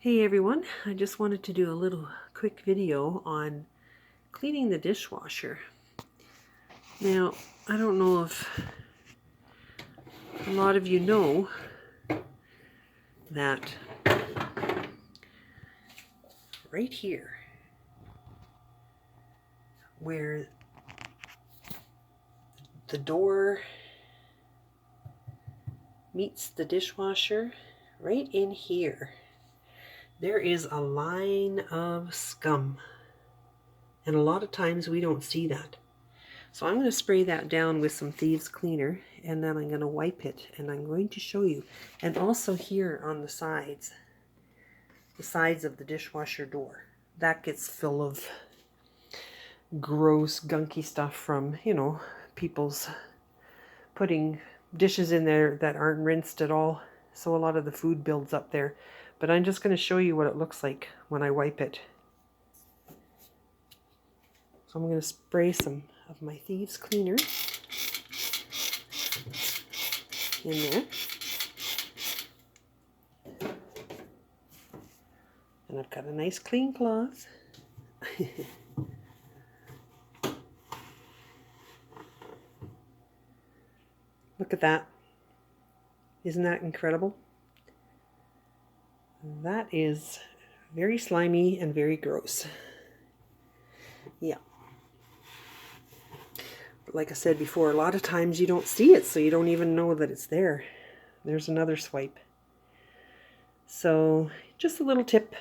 Hey everyone, I just wanted to do a little quick video on cleaning the dishwasher. Now, I don't know if a lot of you know that right here, where the door meets the dishwasher, right in here, there is a line of scum. And a lot of times we don't see that. So I'm going to spray that down with some thieves cleaner, and then I'm going to wipe it, and I'm going to show you. And also here on the sides of the dishwasher door, that gets full of gross gunky stuff from, people's putting dishes in there that aren't rinsed at all. So a lot of the food builds up there. But I'm just going to show you what it looks like when I wipe it. So I'm going to spray some of my thieves cleaner in there. And I've got a nice clean cloth. Look at that. Isn't that incredible? That is very slimy and very gross. Yeah. But like I said before, a lot of times you don't see it, so you don't even know that it's there. There's another swipe. So just a little tip.